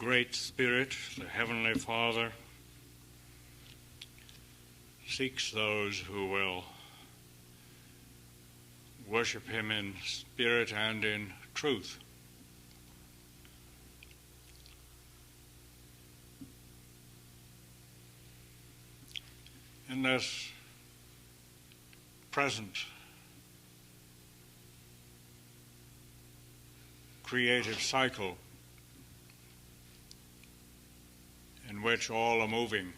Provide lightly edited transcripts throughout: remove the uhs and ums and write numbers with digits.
Great Spirit, the Heavenly Father, seeks those who will worship Him in spirit and in truth. In this present creative cycle in which all are moving,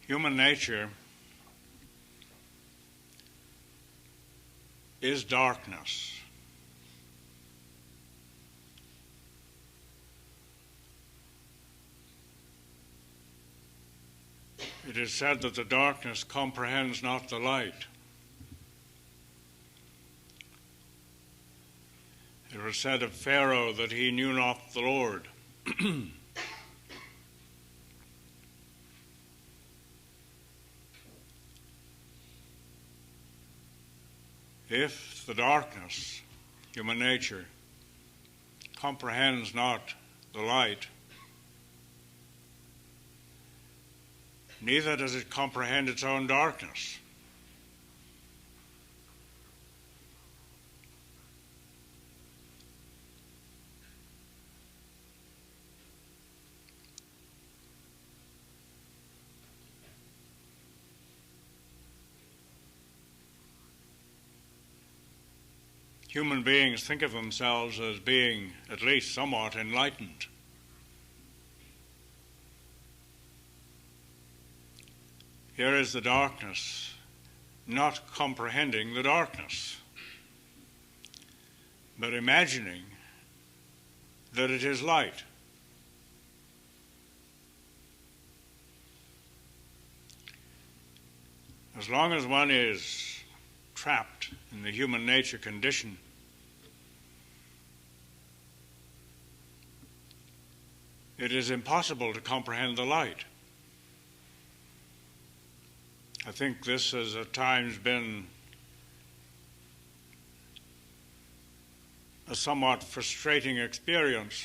human nature is darkness. It is said that the darkness comprehends not the light. It was said of Pharaoh that he knew not the Lord. If the darkness, human nature, comprehends not the light, neither does it comprehend its own darkness. Human beings think of themselves as being at least somewhat enlightened. Here is the darkness, not comprehending the darkness, but imagining that it is light. As long as one is trapped in the human nature condition, it is impossible to comprehend the light. I think this has at times been a somewhat frustrating experience.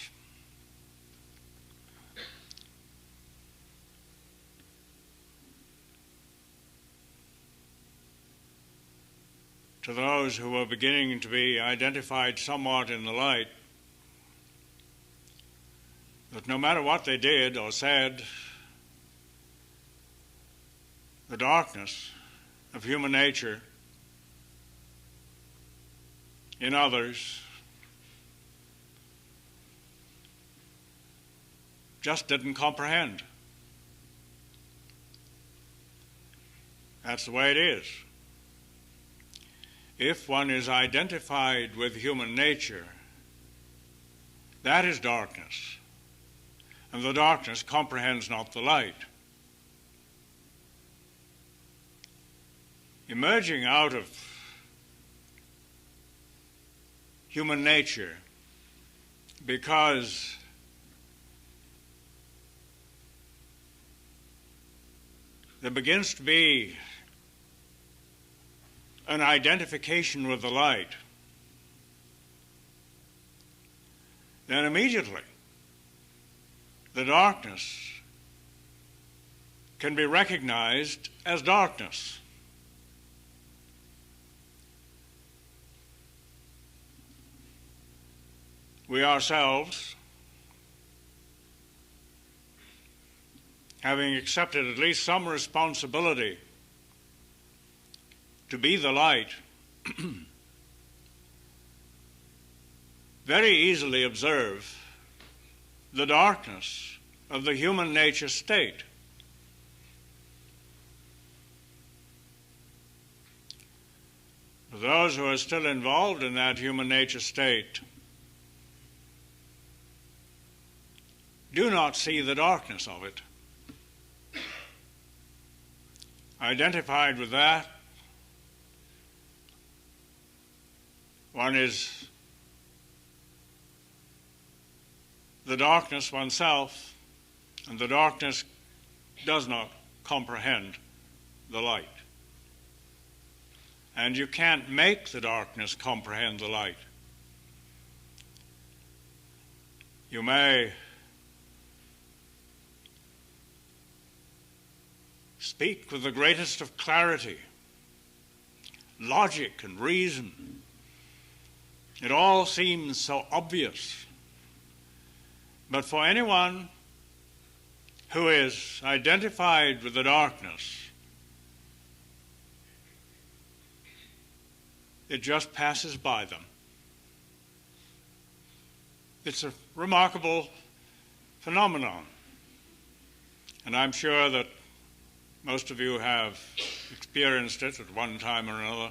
To those who are beginning to be identified somewhat in the light, that no matter what they did or said, the darkness of human nature in others just didn't comprehend. That's the way it is. If one is identified with human nature, that is darkness, and the darkness comprehends not the light. Emerging out of human nature, because there begins to be an identification with the light, then immediately the darkness can be recognized as darkness. We ourselves, having accepted at least some responsibility to be the light, very easily observe the darkness of the human nature state. For those who are still involved in that human nature state do not see the darkness of it. Identified with that, one is the darkness oneself, and the darkness does not comprehend the light. And you can't make the darkness comprehend the light. You may speak with the greatest of clarity, logic and reason. It all seems so obvious. But for anyone who is identified with the darkness, it just passes by them. It's a remarkable phenomenon. And I'm sure that most of you have experienced it at one time or another.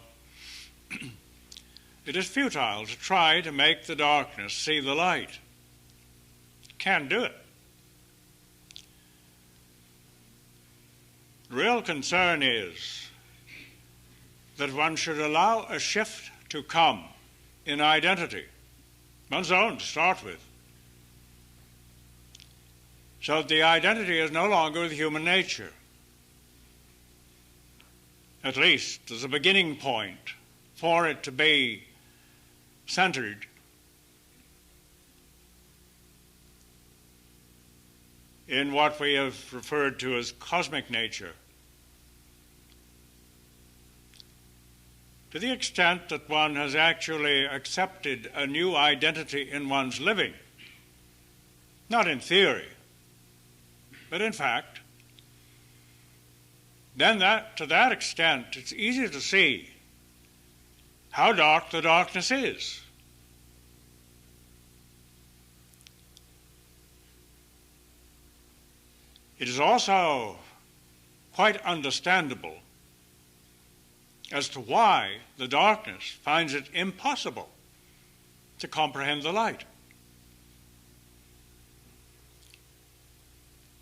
It is futile to try to make the darkness see the light. Can't do it. The real concern is that one should allow a shift to come in identity, one's own to start with, so that the identity is no longer with human nature. At least as a beginning point for it to be centered in what we have referred to as cosmic nature, to the extent that one has actually accepted a new identity in one's living, not in theory, but in fact, then to that extent, it's easy to see how dark the darkness is. It is also quite understandable as to why the darkness finds it impossible to comprehend the light.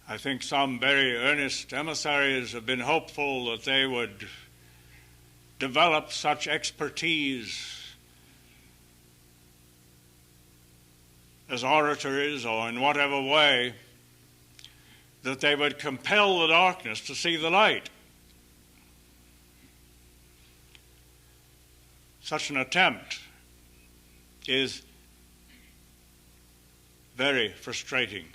I think some very earnest emissaries have been hopeful that they would develop such expertise as orators or in whatever way that they would compel the darkness to see the light. Such an attempt is very frustrating.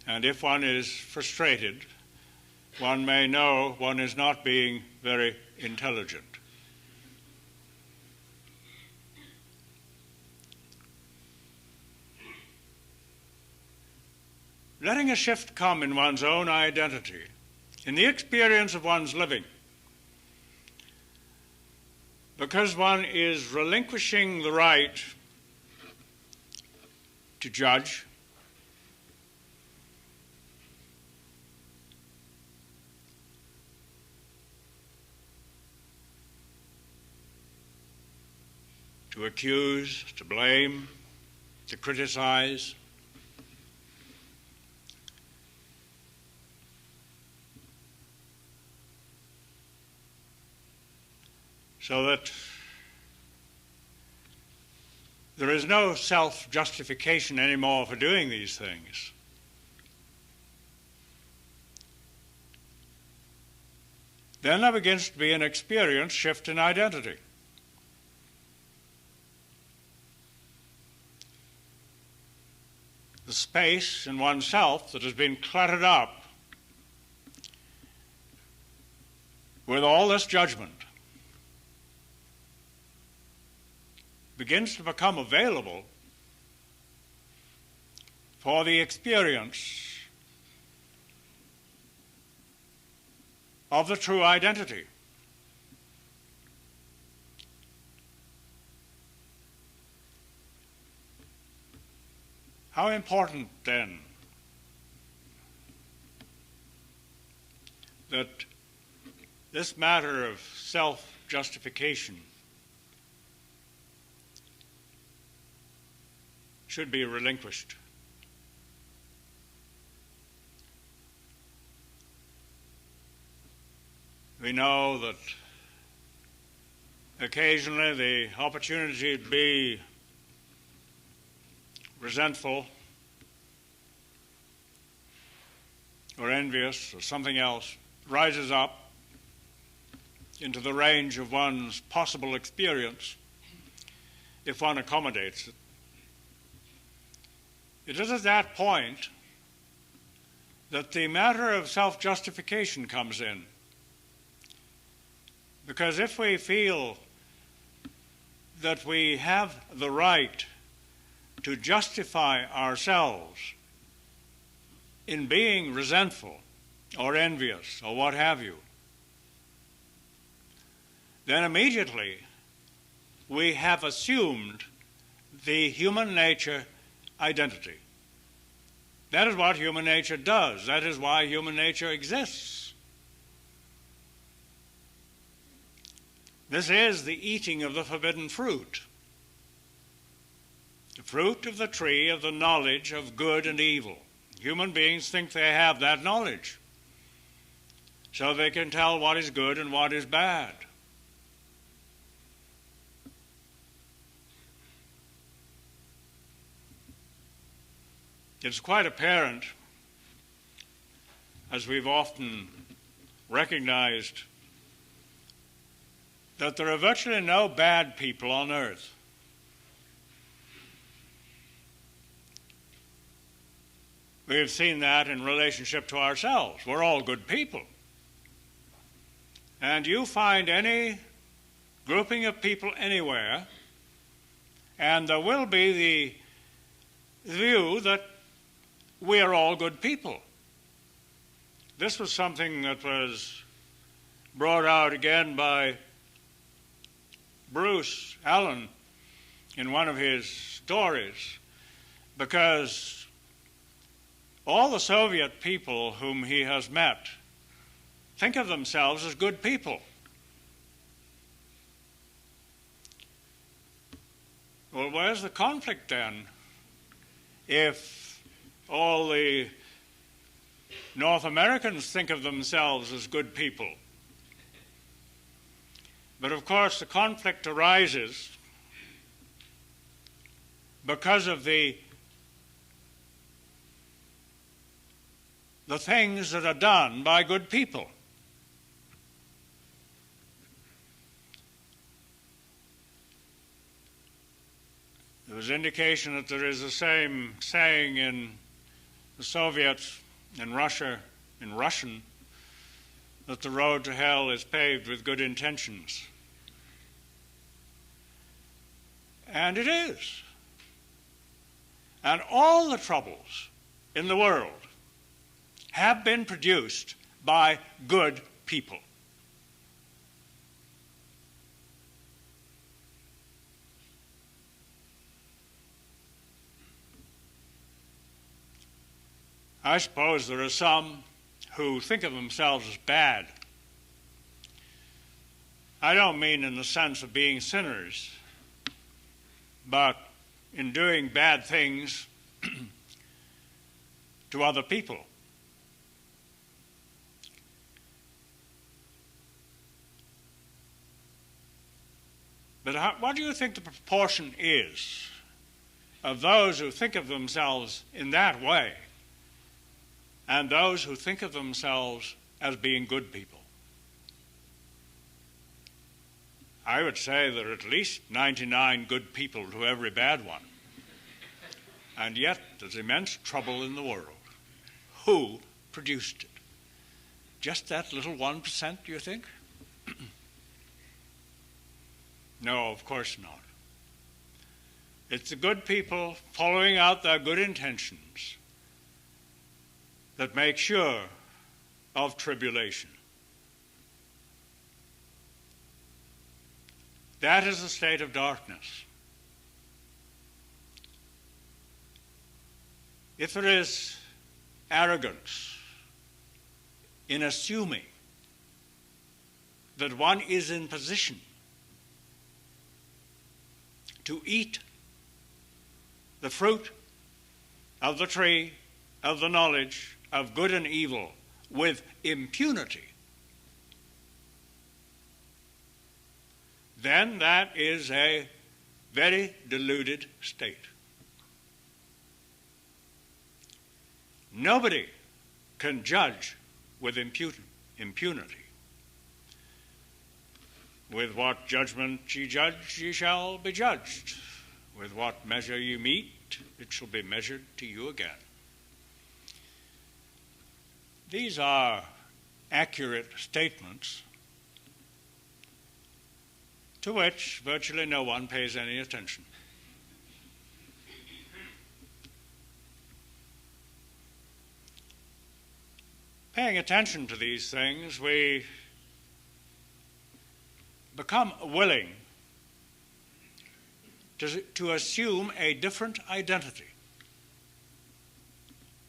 And if one is frustrated, one may know one is not being very intelligent. Letting a shift come in one's own identity, in the experience of one's living, because one is relinquishing the right to judge, to accuse, to blame, to criticize. So that there is no self-justification anymore for doing these things. Then there begins to be an experience shift in identity. The space in oneself that has been cluttered up with all this judgment begins to become available for the experience of the true identity. How important, then, that this matter of self-justification should be relinquished. We know that occasionally the opportunity to be resentful or envious or something else rises up into the range of one's possible experience if one accommodates it. It is at that point that the matter of self-justification comes in. Because if we feel that we have the right to justify ourselves in being resentful or envious or what have you, then immediately we have assumed the human nature identity. That is what human nature does. That is why human nature exists. This is the eating of the forbidden fruit. The fruit of the tree of the knowledge of good and evil. Human beings think they have that knowledge, so they can tell what is good and what is bad. It's quite apparent, as we've often recognized, that there are virtually no bad people on earth. We've seen that in relationship to ourselves. We're all good people. And you find any grouping of people anywhere, and there will be the view that we are all good people. This was something that was brought out again by Bruce Allen in one of his stories, because all the Soviet people whom he has met think of themselves as good people. Well, where's the conflict then? If all the North Americans think of themselves as good people. But of course the conflict arises because of the things that are done by good people. There was indication that there is the same saying in the Soviets, in Russia, in Russian, that the road to hell is paved with good intentions. And it is. And all the troubles in the world have been produced by good people. I suppose there are some who think of themselves as bad. I don't mean in the sense of being sinners, but in doing bad things to other people. But what do you think the proportion is of those who think of themselves in that way and those who think of themselves as being good people? I would say there are at least 99 good people to every bad one. And yet there's immense trouble in the world. Who produced it? Just that little 1%, do you think? No, of course not. It's the good people following out their good intentions that make sure of tribulation. That is a state of darkness. If there is arrogance in assuming that one is in position to eat the fruit of the tree of the knowledge of good and evil with impunity, then that is a very deluded state. Nobody can judge with impunity. With what judgment ye judge, ye shall be judged. With what measure ye meet, it shall be measured to you again. These are accurate statements to which virtually no one pays any attention. Paying attention to these things, we become willing to assume a different identity,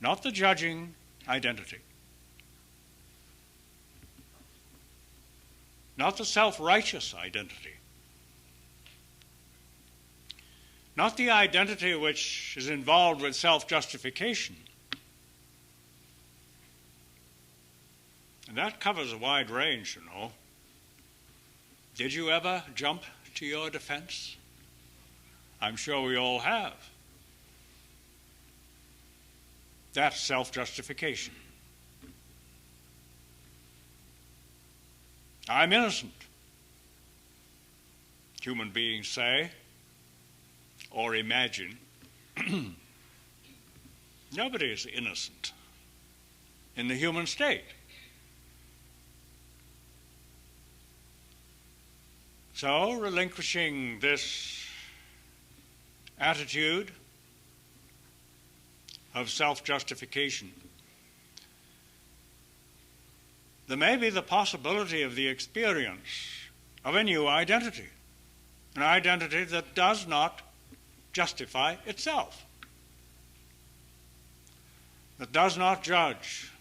not the judging identity, not the self-righteous identity, not the identity which is involved with self-justification. And that covers a wide range, you know. Did you ever jump to your defense? I'm sure we all have. That's self-justification. I'm innocent, human beings say, or imagine. Nobody is innocent in the human state. So, relinquishing this attitude of self-justification, there may be the possibility of the experience of a new identity, an identity that does not justify itself, that does not judge,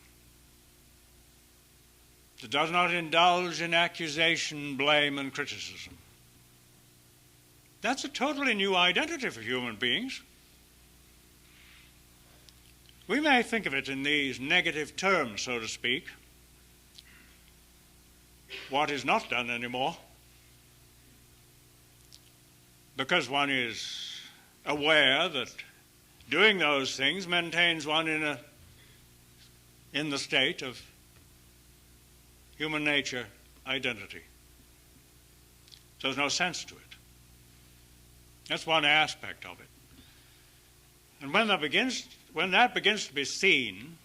that does not indulge in accusation, blame, and criticism. That's a totally new identity for human beings. We may think of it in these negative terms, so to speak. What is not done anymore, because one is aware that doing those things maintains one in the state of human nature identity. So there's no sense to it. That's one aspect of it. And when that begins to be seen,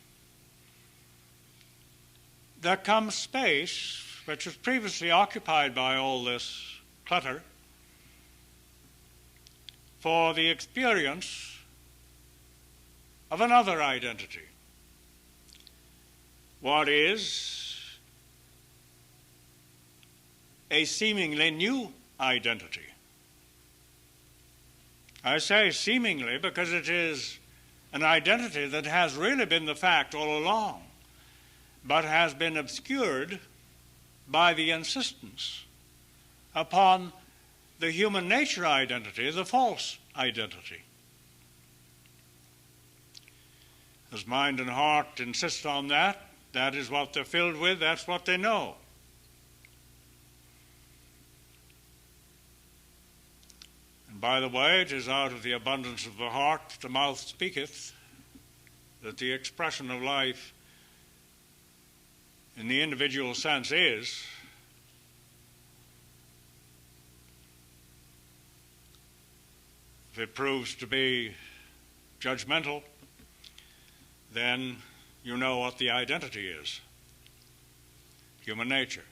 there comes space which was previously occupied by all this clutter for the experience of another identity. What is a seemingly new identity? I say seemingly because it is an identity that has really been the fact all along, but has been obscured by the insistence upon the human nature identity, the false identity. As mind and heart insist on that, that is what they're filled with, that's what they know. And by the way, it is out of the abundance of the heart the mouth speaketh, that the expression of life in the individual sense is. If it proves to be judgmental, then you know what the identity is. Human nature.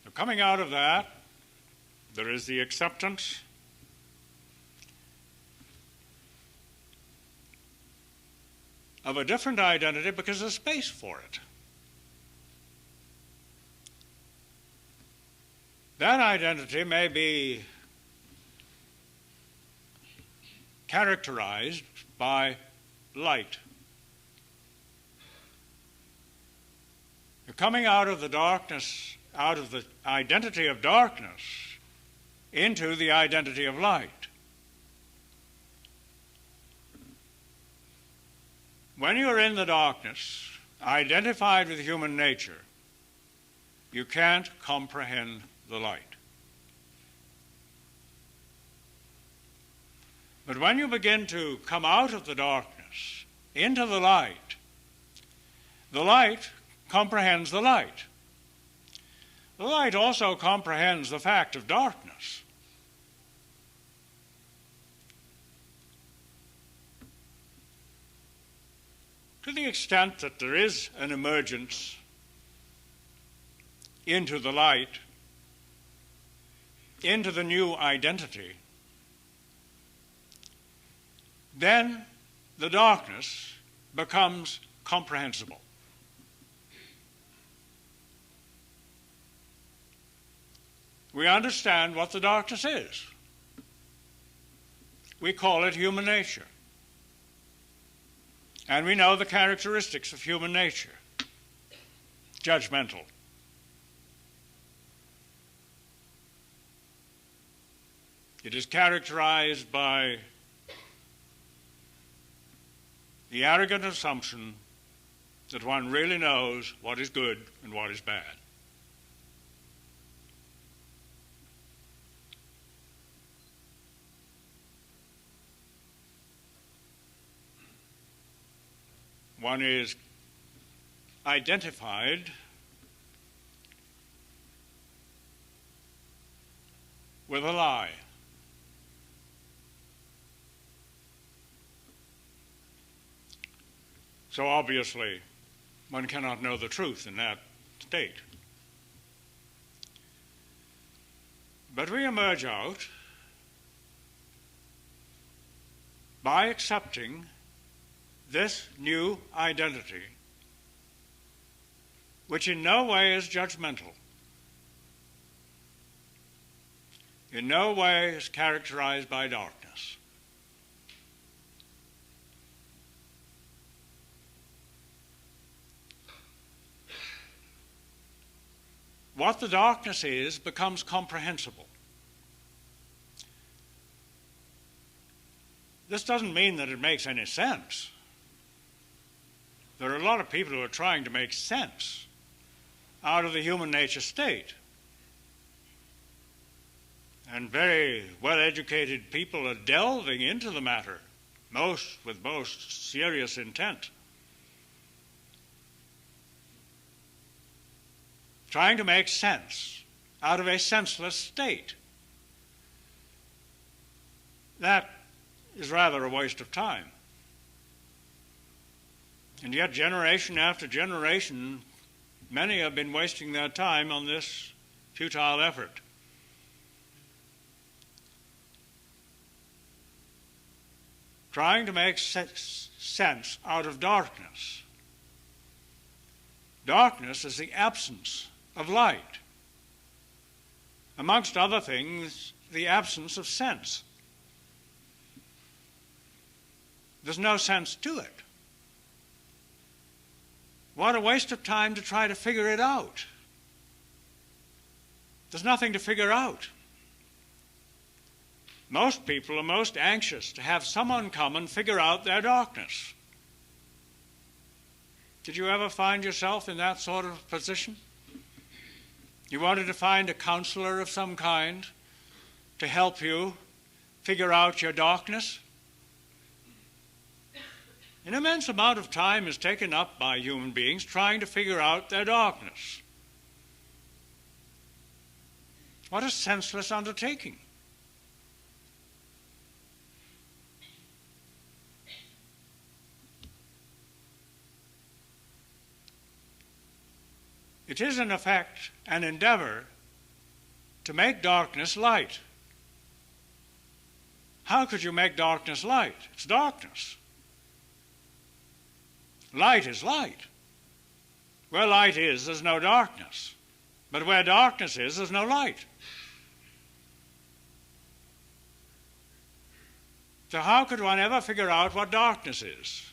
Now, coming out of that, there is the acceptance of a different identity because there's space for it. That identity may be characterized by light. You're coming out of the darkness, out of the identity of darkness, into the identity of light. When you're in the darkness, identified with human nature, you can't comprehend the light. But when you begin to come out of the darkness into the light comprehends the light. The light also comprehends the fact of darkness. To the extent that there is an emergence into the light, into the new identity, then the darkness becomes comprehensible. We understand what the darkness is. We call it human nature. And we know the characteristics of human nature. Judgmental. It is characterized by the arrogant assumption that one really knows what is good and what is bad. One is identified with a lie. So obviously, one cannot know the truth in that state. But we emerge out by accepting this new identity, which in no way is judgmental, in no way is characterized by darkness. What the darkness is becomes comprehensible. This doesn't mean that it makes any sense. There are a lot of people who are trying to make sense out of the human nature state. And very well-educated people are delving into the matter, with most serious intent. Trying to make sense out of a senseless state. That is rather a waste of time. And yet, generation after generation, many have been wasting their time on this futile effort. Trying to make sense out of darkness. Darkness is the absence of light. Amongst other things, the absence of sense. There's no sense to it. What a waste of time to try to figure it out. There's nothing to figure out. Most people are most anxious to have someone come and figure out their darkness. Did you ever find yourself in that sort of position? You wanted to find a counselor of some kind to help you figure out your darkness? An immense amount of time is taken up by human beings trying to figure out their darkness. What a senseless undertaking. It is, in effect, an endeavor to make darkness light. How could you make darkness light? It's darkness. Light is light. Where light is, there's no darkness. But where darkness is, there's no light. So how could one ever figure out what darkness is?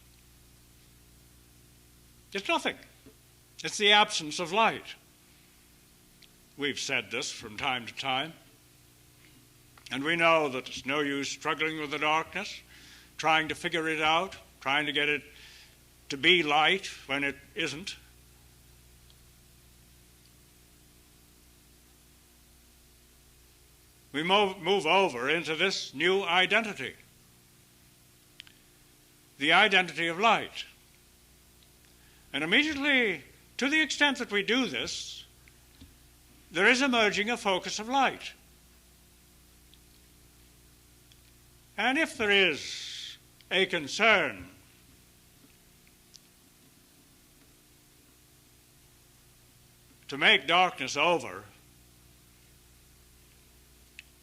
It's nothing. It's the absence of light. We've said this from time to time. And we know that it's no use struggling with the darkness, trying to figure it out, trying to get it to be light when it isn't. We move over into this new identity. the identity of light. And immediately, to the extent that we do this, there is emerging a focus of light. And if there is a concern to make darkness over,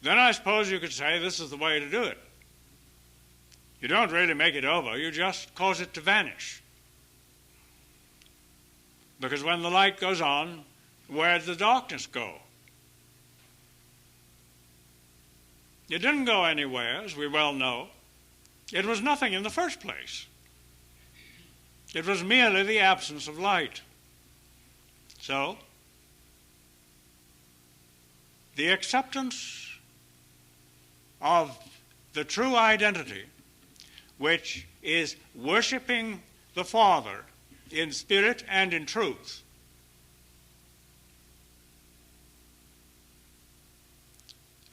then I suppose you could say this is the way to do it. You don't really make it over, you just cause it to vanish. Because when the light goes on, where did the darkness go? It didn't go anywhere, as we well know. It was nothing in the first place. It was merely the absence of light. So, the acceptance of the true identity, which is worshiping the Father in spirit and in truth,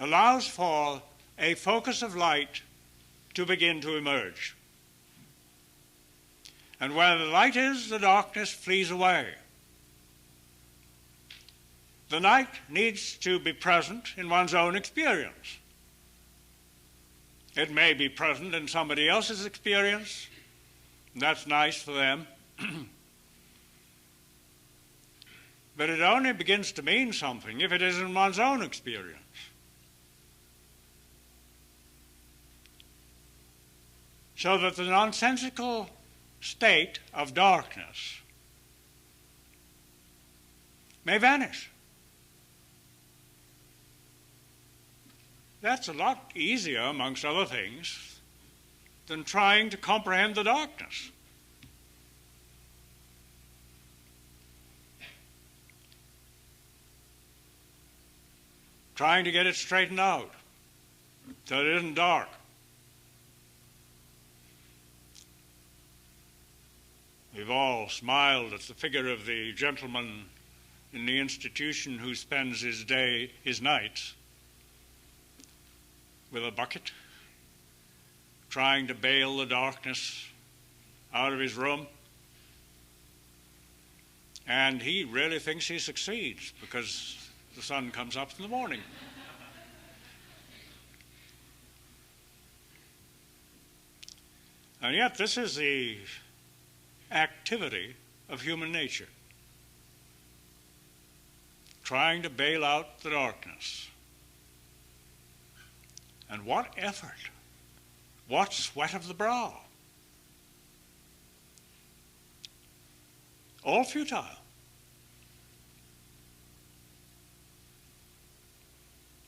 allows for a focus of light to begin to emerge. And where the light is, the darkness flees away. The light needs to be present in one's own experience. It may be present in somebody else's experience. That's nice for them. But it only begins to mean something if it is in one's own experience. So that the nonsensical state of darkness may vanish. That's a lot easier, amongst other things, than trying to comprehend the darkness. Trying to get it straightened out so it isn't dark. We've all smiled at the figure of the gentleman in the institution who spends his nights with a bucket, trying to bail the darkness out of his room. And he really thinks he succeeds because the sun comes up in the morning. And yet this is the activity of human nature, trying to bail out the darkness. And what effort, what sweat of the brow. All futile.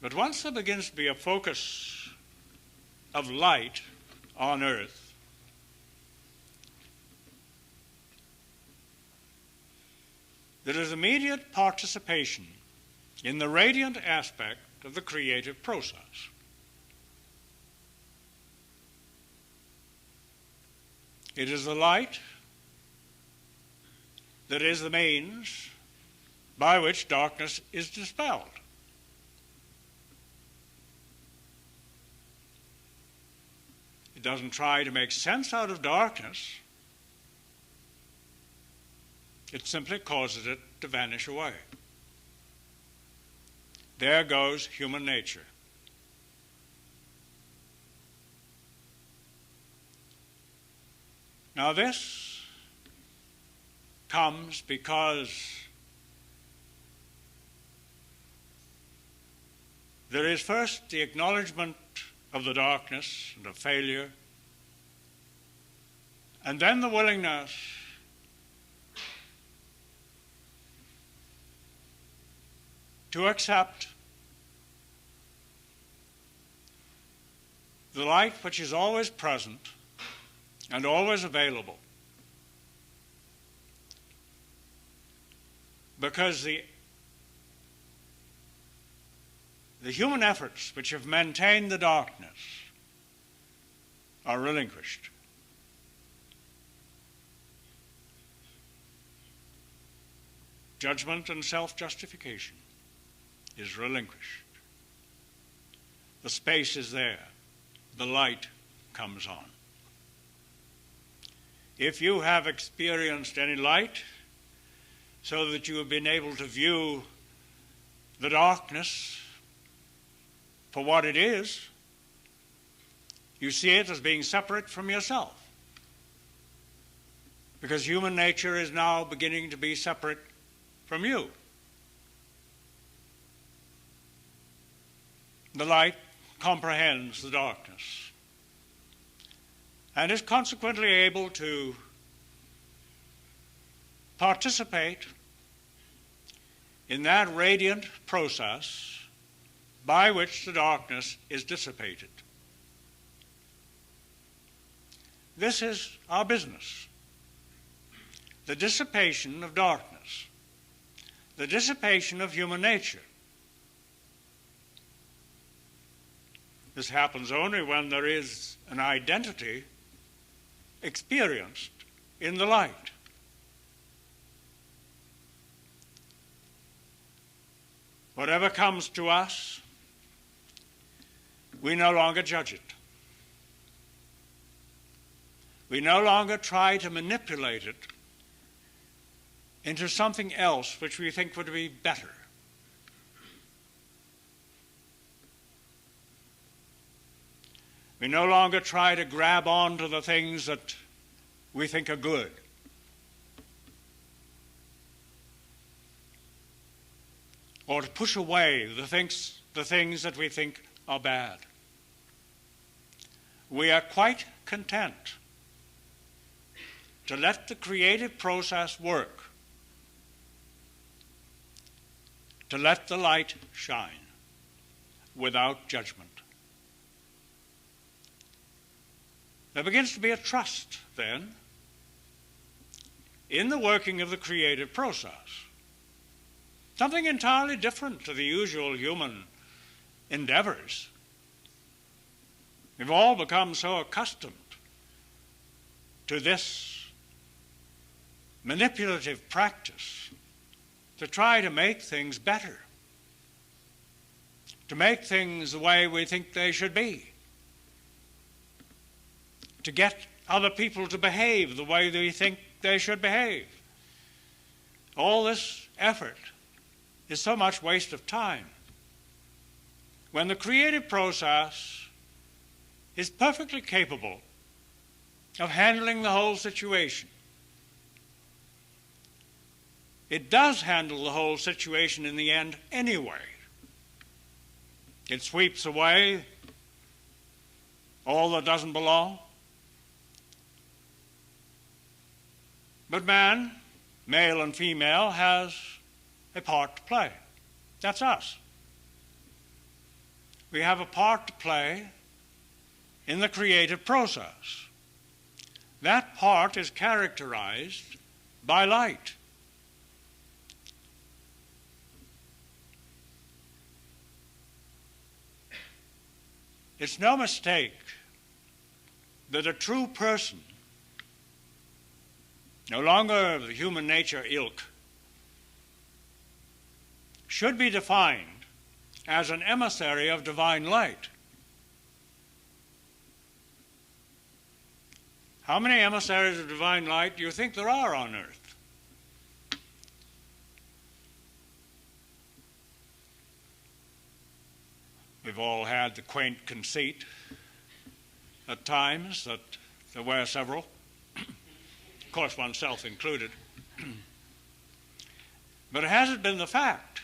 But once there begins to be a focus of light on earth, there is immediate participation in the radiant aspect of the creative process. It is the light that is the means by which darkness is dispelled. It doesn't try to make sense out of darkness. It simply causes it to vanish away. There goes human nature. Now this comes because there is first the acknowledgement of the darkness and of failure, and then the willingness to accept the light which is always present and always available. Because the human efforts which have maintained the darkness are relinquished. Judgment and self-justification is relinquished. The space is there. The light comes on. if you have experienced any light, so that you have been able to view the darkness for what it is, you see it as being separate from yourself. Because human nature is now beginning to be separate from you. The light comprehends the darkness and is consequently able to participate in that radiant process by which the darkness is dissipated. This is our business. The dissipation of darkness, the dissipation of human nature. This happens only when there is an identity experienced in the light. Whatever comes to us, we no longer judge it. We no longer try to manipulate it into something else which we think would be better. We no longer try to grab on to the things that we think are good. Or to push away the things that we think are bad. We are quite content to let the creative process work, to let the light shine without judgment. There begins to be a trust, then, in the working of the creative process. Something entirely different to the usual human endeavors. We've all become so accustomed to this manipulative practice to try to make things better, to make things the way we think they should be, to get other people to behave the way we think they should behave. All this effort is so much waste of time, when the creative process is perfectly capable of handling the whole situation. It does handle the whole situation in the end anyway. It sweeps away all that doesn't belong. But man, male and female, has a part to play. That's us. We have a part to play in the creative process. That part is characterized by light. It's no mistake that a true person, no longer of the human nature ilk, should be defined as an emissary of divine light. How many emissaries of divine light do you think there are on earth? We've all had the quaint conceit at times that there were several, of course oneself included. But it hasn't been the fact.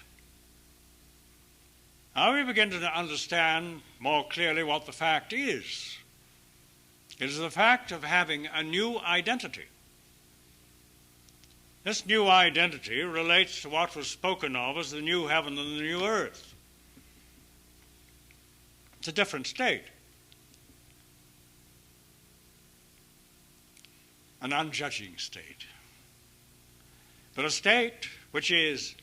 Now we begin to understand more clearly what the fact is. It is the fact of having a new identity. This new identity relates to what was spoken of as the new heaven and the new earth. It's a different state. An unjudging state. But a state which is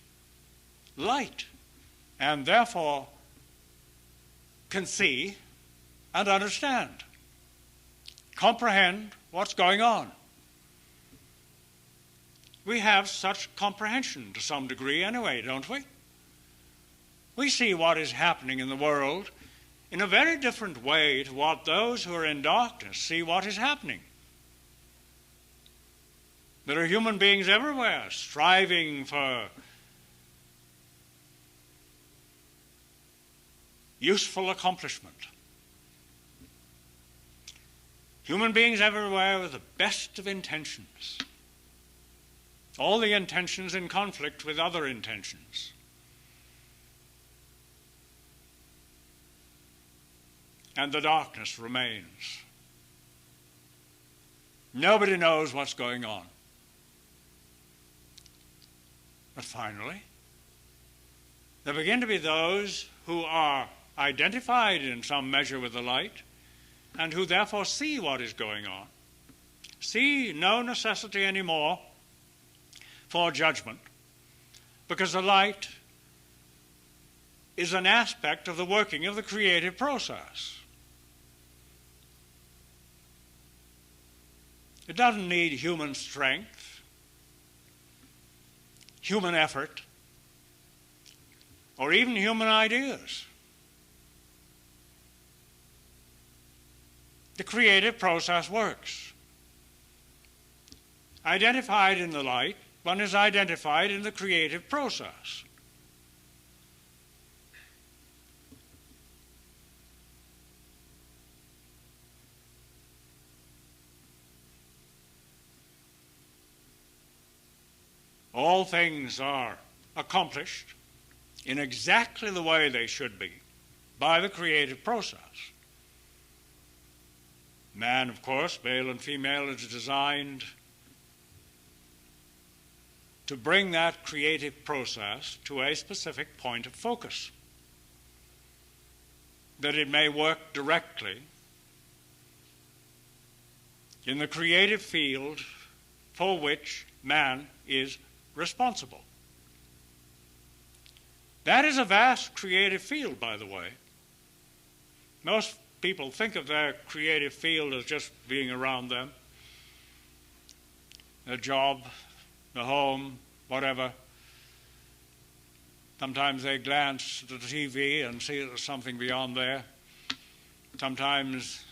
light and therefore can see and understand, comprehend what's going on. We have such comprehension to some degree anyway, don't we? We see what is happening in the world in a very different way to what those who are in darkness see what is happening. There are human beings everywhere striving for useful accomplishment. Human beings everywhere with the best of intentions. All the intentions in conflict with other intentions. And the darkness remains. Nobody knows what's going on. But finally, there begin to be those who are identified in some measure with the light and who therefore see what is going on, see no necessity anymore for judgment, because the light is an aspect of the working of the creative process. It doesn't need human strength, human effort, or even human ideas. The creative process works. Identified in the light, one is identified in the creative process. All things are accomplished in exactly the way they should be by the creative process. Man, of course, male and female, is designed to bring that creative process to a specific point of focus, that it may work directly in the creative field for which man is responsible. That is a vast creative field, by the way. Most people think of their creative field as just being around them, their job, the home, whatever. Sometimes they glance at the TV and see there's something beyond there. Sometimes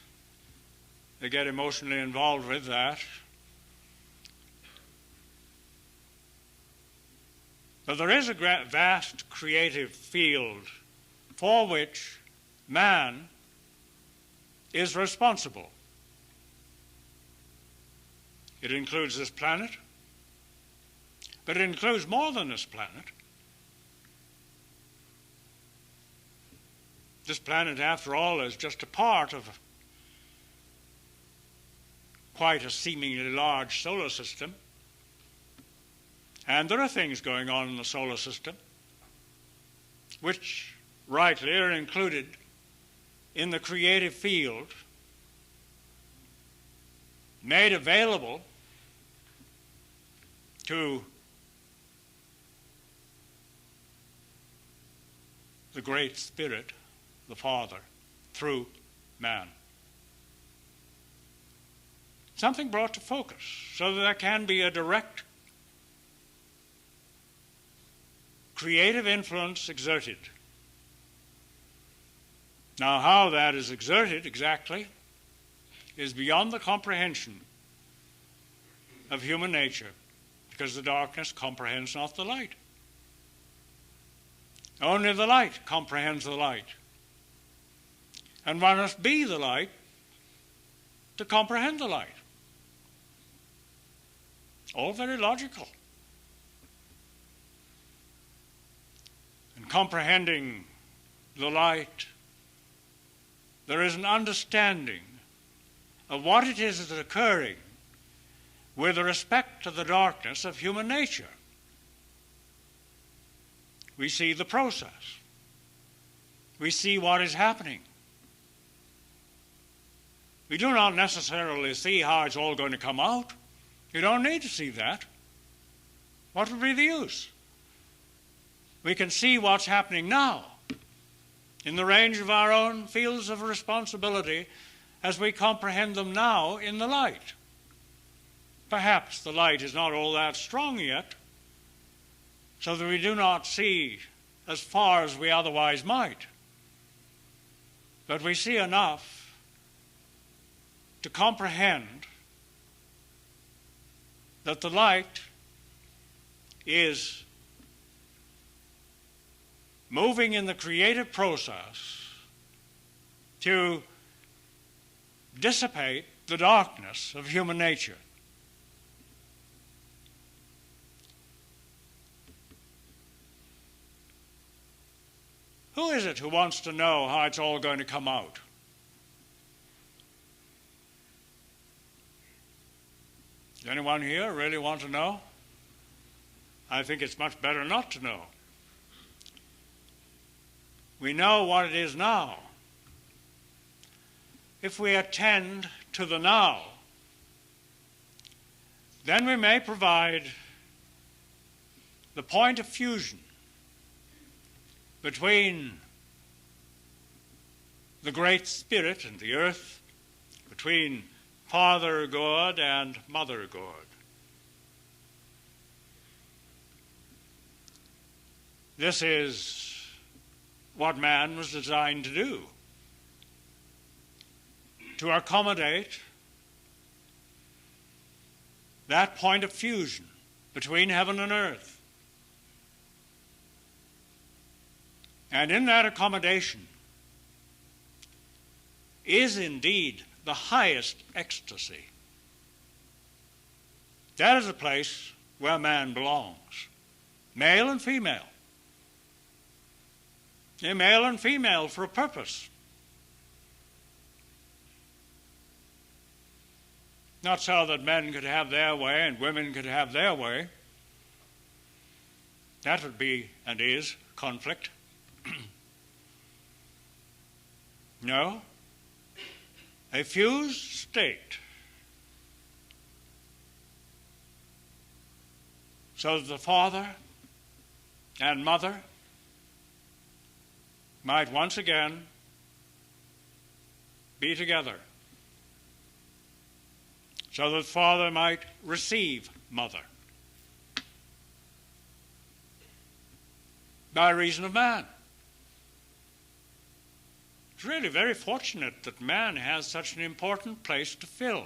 they get emotionally involved with that. But there is a vast creative field for which man is responsible. It includes this planet, but it includes more than this planet. This planet, after all, is just a part of quite a seemingly large solar system. And there are things going on in the solar system which rightly are included in the creative field, made available to the Great Spirit, the Father, through man. Something brought to focus so that there can be a direct creative influence exerted. Now, how that is exerted exactly is beyond the comprehension of human nature, because the darkness comprehends not the light. Only the light comprehends the light. And one must be the light to comprehend the light. All very logical. And comprehending the light, there is an understanding of what it is that is occurring with respect to the darkness of human nature. We see the process. We see what is happening. We do not necessarily see how it's all going to come out. You don't need to see that. What would be the use? We can see what's happening now in the range of our own fields of responsibility as we comprehend them now in the light. Perhaps the light is not all that strong yet, so that we do not see as far as we otherwise might. But we see enough to comprehend that the light is moving in the creative process to dissipate the darkness of human nature. Who is it who wants to know how it's all going to come out? Does anyone here really want to know? I think it's much better not to know. We know what it is now. If we attend to the now, then we may provide the point of fusion between the Great Spirit and the earth, between Father God and Mother God. This is what man was designed to do, to accommodate that point of fusion between heaven and earth. And in that accommodation is indeed the highest ecstasy. That is a place where man belongs, male and female. A male and female for a purpose. Not so that men could have their way and women could have their way. That would be and is conflict. No. A fused state. So that the father and mother might once again be together. So that father might receive mother by reason of man. It's really very fortunate that man has such an important place to fill.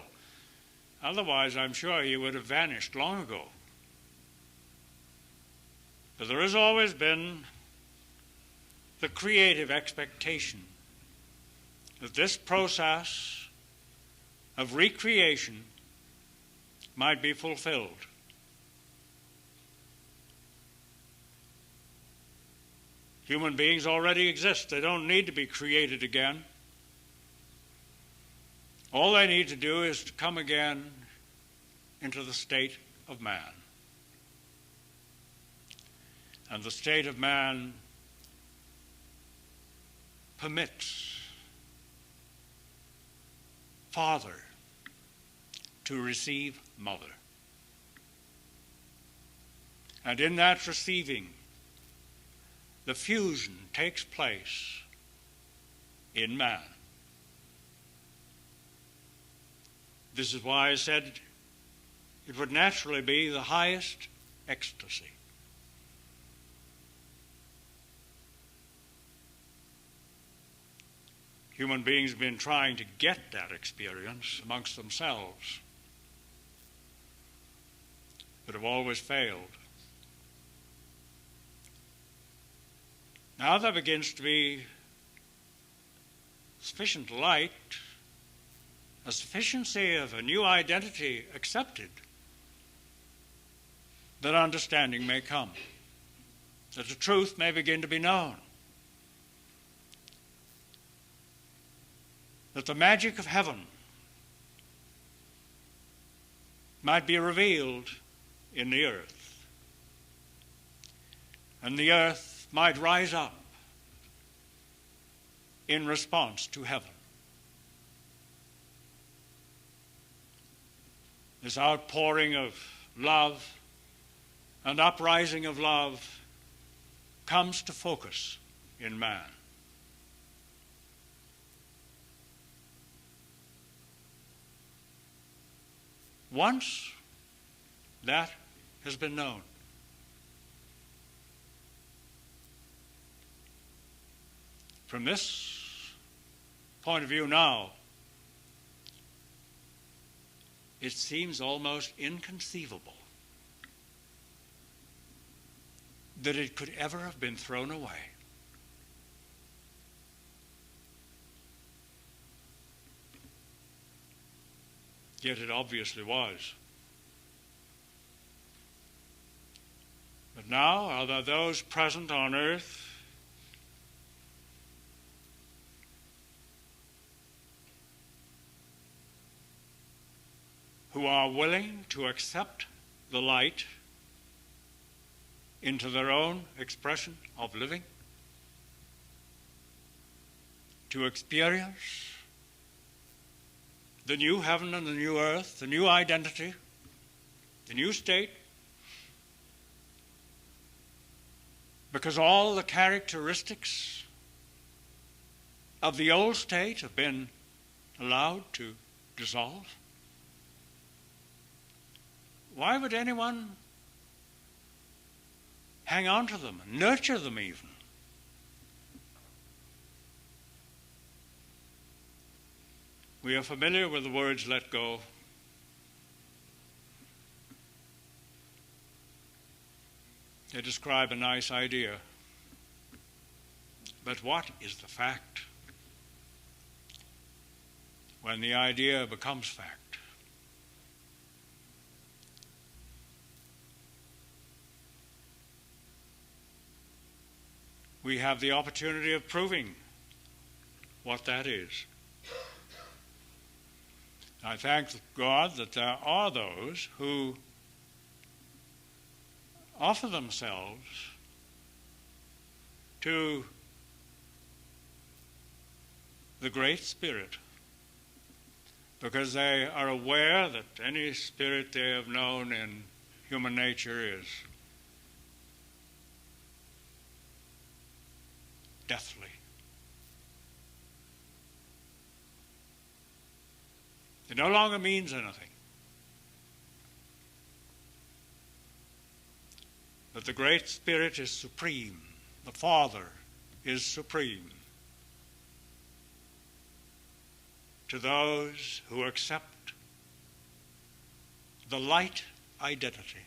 Otherwise, I'm sure he would have vanished long ago. But there has always been the creative expectation that this process of recreation might be fulfilled. Human beings already exist. They don't need to be created again. All they need to do is to come again into the state of man. And the state of man permits father to receive mother. And in that receiving, the fusion takes place in man. This is why I said it would naturally be the highest ecstasy. Human beings have been trying to get that experience amongst themselves, but have always failed. Now there begins to be sufficient light, a sufficiency of a new identity accepted, that understanding may come, that the truth may begin to be known, that the magic of heaven might be revealed in the earth, and the earth might rise up in response to heaven. This outpouring of love and uprising of love comes to focus in man. Once that has been known, from this point of view now, it seems almost inconceivable that it could ever have been thrown away. Yet it obviously was. But now are there those present on earth who are willing to accept the light into their own expression of living, to experience the new heaven and the new earth, the new identity, the new state, because all the characteristics of the old state have been allowed to dissolve? Why would anyone hang on to them and nurture them even? We are familiar with the words "let go." They describe a nice idea. But what is the fact when the idea becomes fact? We have the opportunity of proving what that is. I thank God that there are those who offer themselves to the Great Spirit because they are aware that any spirit they have known in human nature is deathly. It no longer means anything. That the Great Spirit is supreme. The Father is supreme. To those who accept the light identity.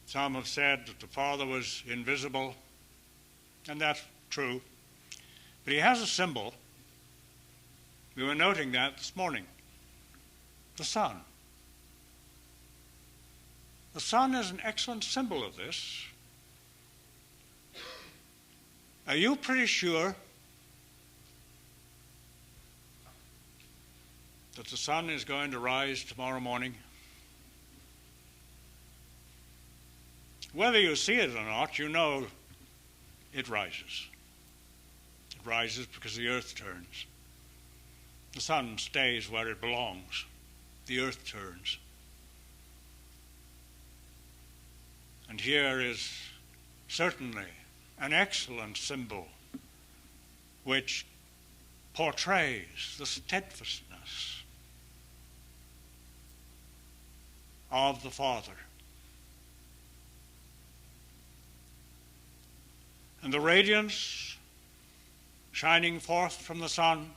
Some have said that the Father was invisible, and that's true. But he has a symbol. We were noting that this morning. The sun. The sun is an excellent symbol of this. Are you pretty sure that the sun is going to rise tomorrow morning? Whether you see it or not, you know it rises. It rises because the earth turns. The sun stays where it belongs. The earth turns. And here is certainly an excellent symbol which portrays the steadfastness of the Father. And the radiance shining forth from the sun,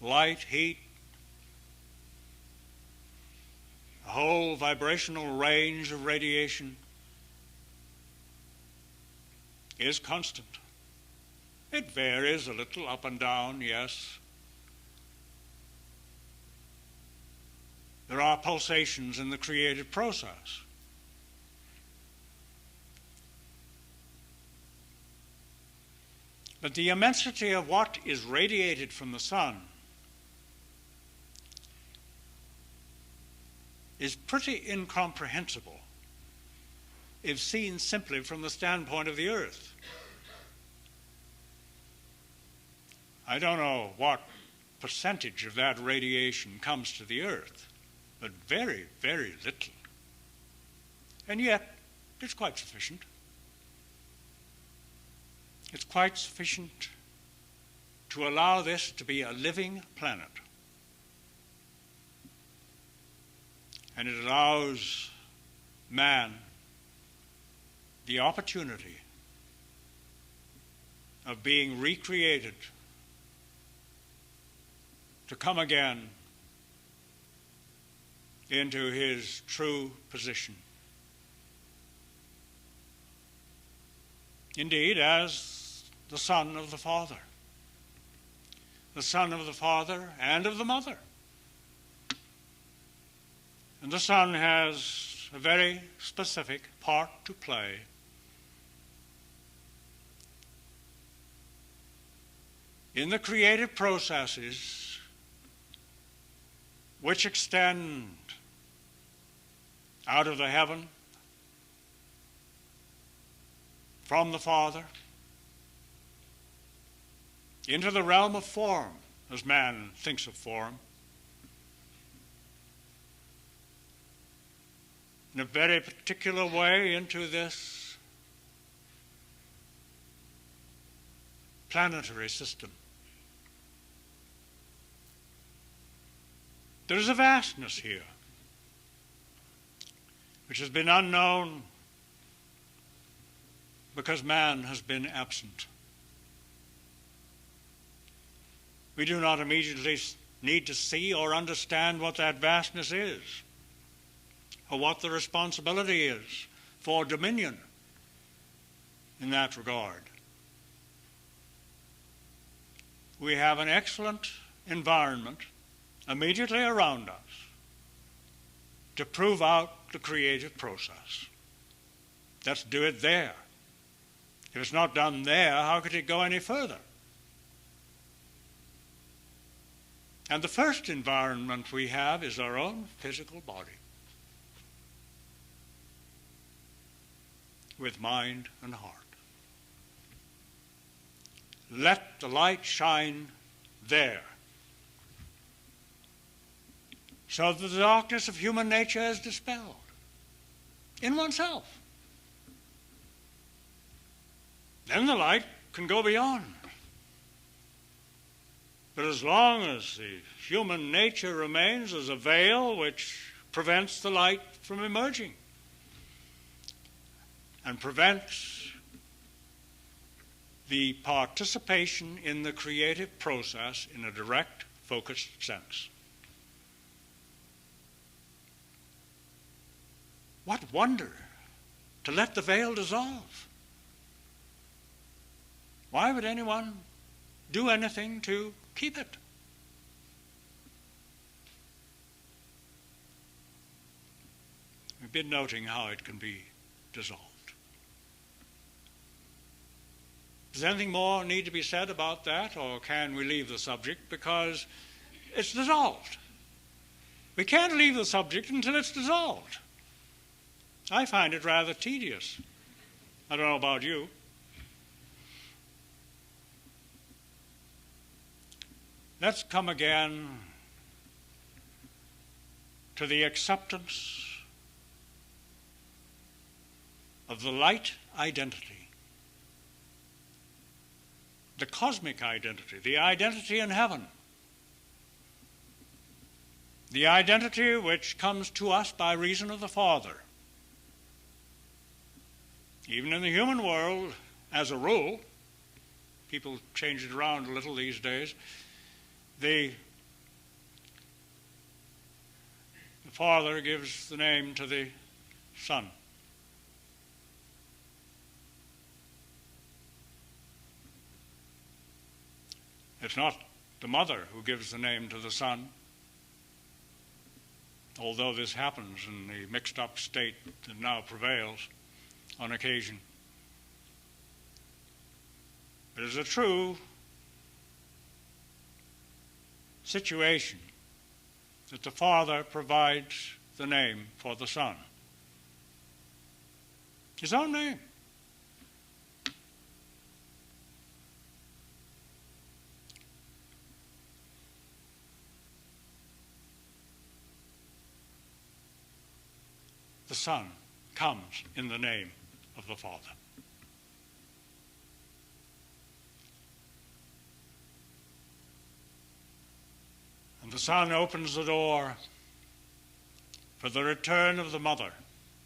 light, heat, a whole vibrational range of radiation is constant. It varies a little up and down, yes. There are pulsations in the creative process. But the immensity of what is radiated from the sun is pretty incomprehensible if seen simply from the standpoint of the earth. I don't know what percentage of that radiation comes to the earth, but very, very little. And yet, it's quite sufficient. It's quite sufficient to allow this to be a living planet. And it allows man the opportunity of being recreated to come again into his true position. Indeed, as the Son of the Father and of the Mother. And the Son has a very specific part to play in the creative processes which extend out of the heaven from the Father into the realm of form, as man thinks of form, in a very particular way into this planetary system. There is a vastness here which has been unknown because man has been absent. We do not immediately need to see or understand what that vastness is, or what the responsibility is for dominion in that regard. We have an excellent environment immediately around us to prove out the creative process. Let's do it there. If it's not done there, how could it go any further? And the first environment we have is our own physical body, with mind and heart. Let the light shine there, so that the darkness of human nature is dispelled in oneself. Then the light can go beyond. But as long as the human nature remains as a veil which prevents the light from emerging and prevents the participation in the creative process in a direct, focused sense. What wonder to let the veil dissolve? Why would anyone do anything to keep it? We've been noting how it can be dissolved. Does anything more need to be said about that, or can we leave the subject because it's dissolved? We can't leave the subject until it's dissolved. I find it rather tedious. I don't know about you. Let's come again to the acceptance of the light identity, the cosmic identity, the identity in heaven, the identity which comes to us by reason of the Father. Even in the human world, as a rule, people change it around a little these days, the Father gives the name to the Son. It's not the mother who gives the name to the Son, although this happens in the mixed-up state that now prevails on occasion. It is a true situation that the Father provides the name for the Son. His own name. The Son comes in the name of the Father. And the Son opens the door for the return of the mother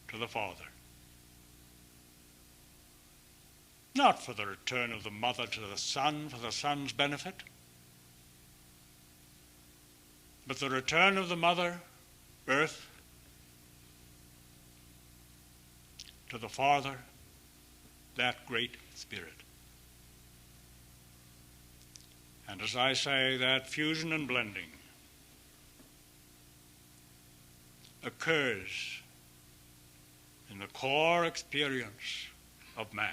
to the Father. Not for the return of the mother to the Son for the Son's benefit, but the return of the mother, earth, to the Father, that great Spirit. And as I say, that fusion and blending occurs in the core experience of man.